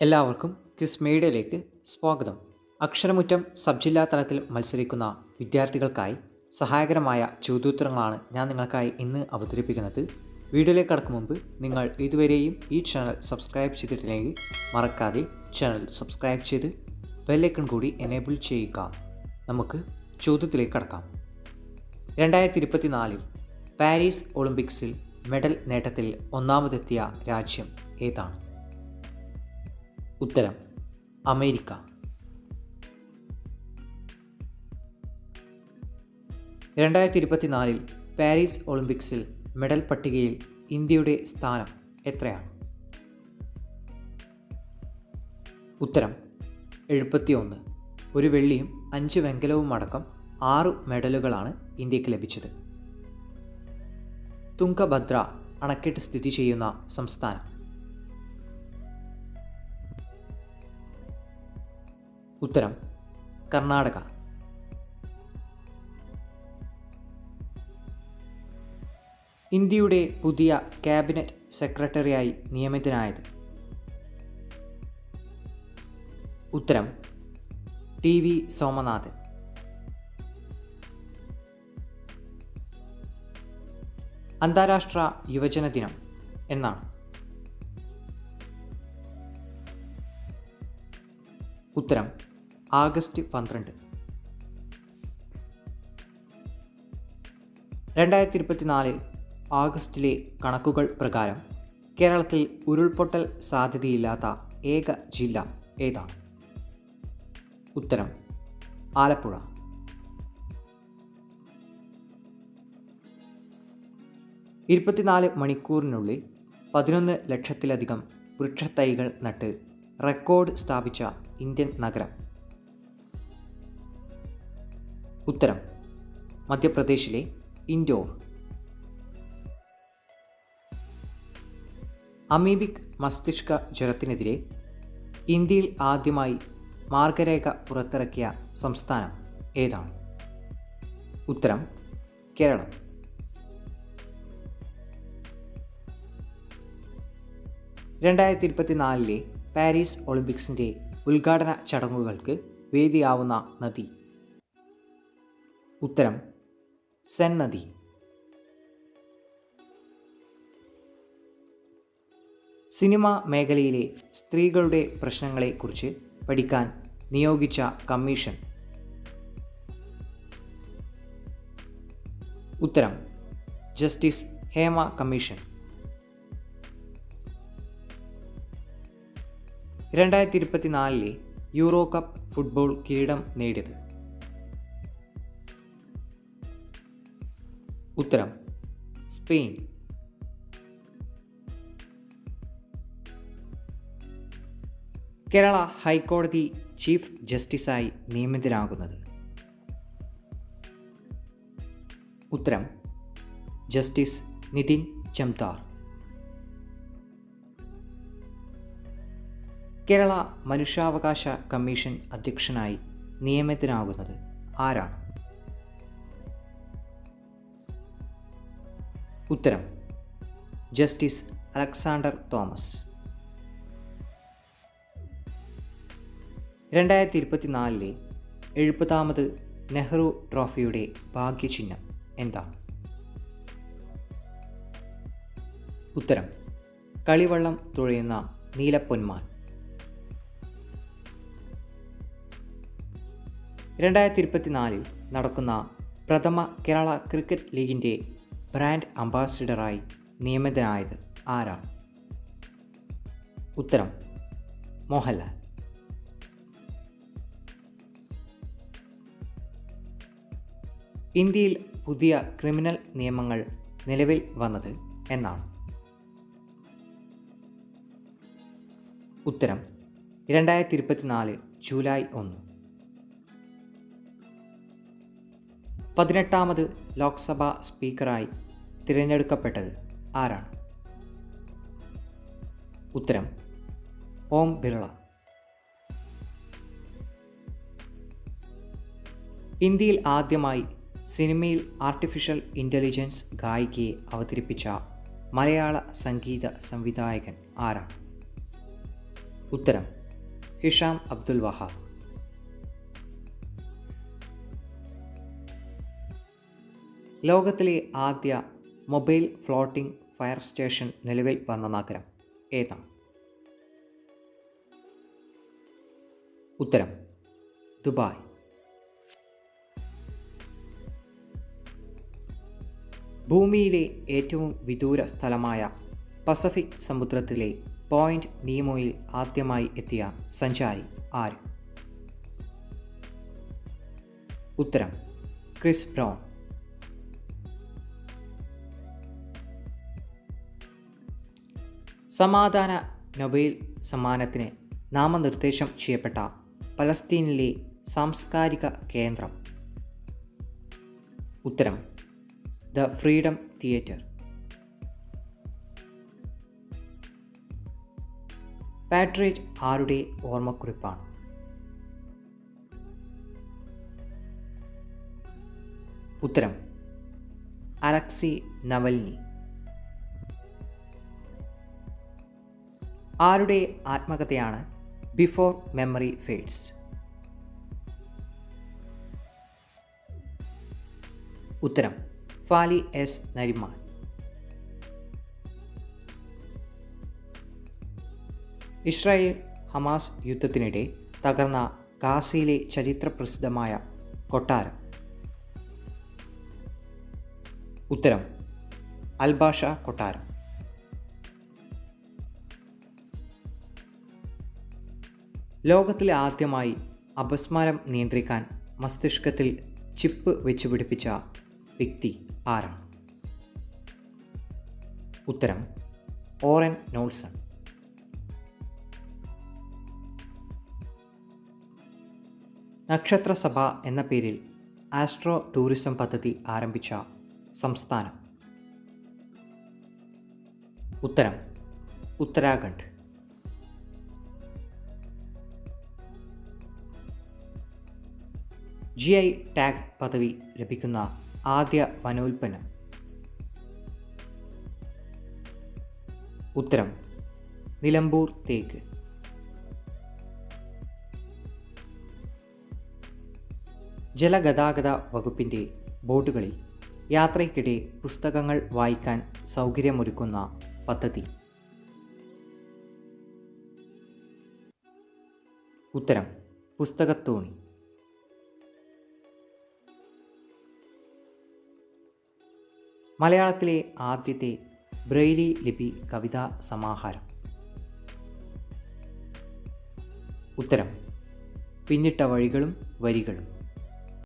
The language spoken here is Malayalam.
എല്ലാവർക്കും ക്വിസ് മീഡിയയിലേക്ക് സ്വാഗതം. അക്ഷരമുറ്റം സബ് ജില്ലാ തലത്തിൽ മത്സരിക്കുന്ന വിദ്യാർത്ഥികൾക്കായി സഹായകരമായ ചോദ്യോത്തരങ്ങളാണ് ഞാൻ നിങ്ങൾക്കായി ഇന്ന് അവതരിപ്പിക്കുന്നത്. വീഡിയോയിലേക്ക് കടക്കും മുമ്പ് നിങ്ങൾ ഇതുവരെയും ഈ ചാനൽ സബ്സ്ക്രൈബ് ചെയ്തിട്ടില്ലെങ്കിൽ മറക്കാതെ ചാനൽ സബ്സ്ക്രൈബ് ചെയ്ത് ബെല്ലൈക്കൺ കൂടി എനേബിൾ ചെയ്യുക. നമുക്ക് ചോദ്യത്തിലേക്ക് കടക്കാം. 2024 പാരീസ് ഒളിമ്പിക്സിൽ മെഡൽ നേട്ടത്തിൽ ഒന്നാമതെത്തിയ രാജ്യം ഏതാണ്? ഉത്തരം അമേരിക്ക. 2024 പാരീസ് ഒളിമ്പിക്സിൽ മെഡൽ പട്ടികയിൽ ഇന്ത്യയുടെ സ്ഥാനം എത്രയാണ്? ഉത്തരം 71. ഒരു വെള്ളിയും 5 വെങ്കലവും അടക്കം 6 മെഡലുകളാണ് ഇന്ത്യക്ക് ലഭിച്ചത്. തുംഗഭദ്ര അണക്കെട്ട് സ്ഥിതി ചെയ്യുന്ന സംസ്ഥാനം? ഉത്തരം കർണാടക. ഇന്ത്യയുടെ പുതിയ ക്യാബിനറ്റ് സെക്രട്ടറിയായി നിയമിതനായത്? ഉത്തരം TV സോമനാഥൻ. അന്താരാഷ്ട്ര യുവജന ദിനം എന്നാണ്? ഉത്തരം ആഗസ്റ്റ് 12. 2024 ആഗസ്റ്റിലെ കണക്കുകൾ പ്രകാരം കേരളത്തിൽ ഉരുൾപൊട്ടൽ സാധ്യതയില്ലാത്ത ഏക ജില്ല ഏതാണ്? ഉത്തരം ആലപ്പുഴ. മണിക്കൂറിനുള്ളിൽ 11 ലക്ഷത്തിലധികം വൃക്ഷത്തൈകൾ നട്ട് റെക്കോർഡ് സ്ഥാപിച്ച ഇന്ത്യൻ നഗരം? ഉത്തരം മധ്യപ്രദേശിലെ ഇൻഡോർ. അമീബിക് മസ്തിഷ്ക ജ്വരത്തിനെതിരെ ഇന്ത്യയിൽ ആദ്യമായി മാർഗരേഖ പുറത്തിറക്കിയ സംസ്ഥാനം ഏതാണ്? ഉത്തരം കേരളം. (2024) പാരീസ് ഒളിമ്പിക്സിൻ്റെ ഉദ്ഘാടന ചടങ്ങുകൾക്ക് വേദിയാവുന്ന നദി? ഉത്തരം സെൻ നദി. സിനിമാ മേഖലയിലെ സ്ത്രീകളുടെ പ്രശ്നങ്ങളെക്കുറിച്ച് പഠിക്കാൻ നിയോഗിച്ച കമ്മീഷൻ? ഉത്തരം justice Hema commission. 2024 euro cup football കിരീടം നേടിയത്? ഉത്തരം സ്പെയിൻ. കേരള ഹൈക്കോടതി ചീഫ് ജസ്റ്റിസായി നിയമിതനാകുന്നത്? ഉത്തരം ജസ്റ്റിസ് നിതിൻ ജംതാർ. കേരള മനുഷ്യാവകാശ കമ്മീഷൻ അധ്യക്ഷനായി നിയമിതനാകുന്നത് ആരാണ്? ഉത്തരം ജസ്റ്റിസ് അലക്സാണ്ടർ തോമസ്. 2024 70ാമത് നെഹ്റു ട്രോഫിയുടെ ഭാഗ്യചിഹ്നം എന്താണ്? ഉത്തരം കളിവള്ളം തുഴയുന്ന നീലപ്പൊന്മാൻ. 2024 നടക്കുന്ന പ്രഥമ കേരള ക്രിക്കറ്റ് ലീഗിൻ്റെ ബ്രാൻഡ് അംബാസിഡറായി നിയമിതനായത് ആരാണ്? ഉത്തരം മോഹൻലാൽ. ഇന്ത്യയിൽ പുതിയ ക്രിമിനൽ നിയമങ്ങൾ നിലവിൽ വന്നത് എന്നാണ്? ഉത്തരം 2024 ജൂലൈ 1. 18ാമത് ലോക്സഭാ സ്പീക്കറായി തിരഞ്ഞെടുക്കപ്പെട്ടത് ആരാണ്? ഉത്തരം ഓം ബിർള. ഇന്ത്യയിൽ ആദ്യമായി സിനിമയിൽ ആർട്ടിഫിഷ്യൽ ഇൻ്റലിജൻസ് ഗായികയെ അവതരിപ്പിച്ച മലയാള സംഗീത സംവിധായകൻ ആരാണ്? ഉത്തരം ഹിഷാം അബ്ദുൽ വഹാബ്. ലോകത്തിലെ ആദ്യ മൊബൈൽ ഫ്ലോട്ടിംഗ് ഫയർ സ്റ്റേഷൻ നിലവിൽ വന്ന നഗരം ഏതാണ്? ഉത്തരം ദുബായ്. ഭൂമിയിലെ ഏറ്റവും വിദൂര സ്ഥലമായ പസഫിക് സമുദ്രത്തിലെ പോയിന്റ് നീമോയിൽ ആദ്യമായി എത്തിയ സഞ്ചാരി ആര്? ഉത്തരം ക്രിസ് ബ്രൗൺ. സമാധാന നൊബേൽ സമ്മാനത്തിന് നാമനിർദ്ദേശം ചെയ്യപ്പെട്ട പലസ്തീനിലെ സാംസ്കാരിക കേന്ദ്രം? ഉത്തരം ദ ഫ്രീഡം തിയേറ്റർ. പാട്രിയറ്റ് ആരുടെ ഓർമ്മക്കുറിപ്പാണ്? ഉത്തരം അലക്സി നവൽനി. ആരുടെ ആത്മകഥയാണ് ബിഫോർ മെമ്മറി ഫെയ്ഡ്സ്? ഉത്തരം Fali S Nariman. Israel Hamas യുദ്ധത്തിനിടെ തകർന്ന ഗാസയിലെ ചരിത്രപ്രസിദ്ധമായ കൊട്ടാരം? ഉത്തരം അൽബാഷ കൊട്ടാരം. ലോകത്തിലെ ആദ്യമായി അപസ്മാരം നിയന്ത്രിക്കാൻ മസ്തിഷ്കത്തിൽ ചിപ്പ് വെച്ച് പിടിപ്പിച്ച വ്യക്തി ആരാണ്? ഉത്തരം ഓറൻ നോൾസൺ. നക്ഷത്രസഭ എന്ന പേരിൽ ആസ്ട്രോ ടൂറിസം പദ്ധതി ആരംഭിച്ച സംസ്ഥാനം? ഉത്തരം ഉത്തരാഖണ്ഡ്. GI ടാഗ് പദവി ലഭിക്കുന്ന ആദ്യ വനോൽപ്പന്നം? ഉത്തരം നിലമ്പൂർ തേക്ക്. ജലഗതാഗത വകുപ്പിൻ്റെ ബോട്ടുകളിൽ യാത്രയ്ക്കിടെ പുസ്തകങ്ങൾ വായിക്കാൻ സൗകര്യമൊരുക്കുന്ന പദ്ധതി? ഉത്തരം പുസ്തകത്തോണി. മലയാളത്തിലെ ആദ്യത്തെ ബ്രെയിലി ലിപി കവിതാ സമാഹാരം? ഉത്തരം പിന്നിട്ട വഴികളും വരികളും.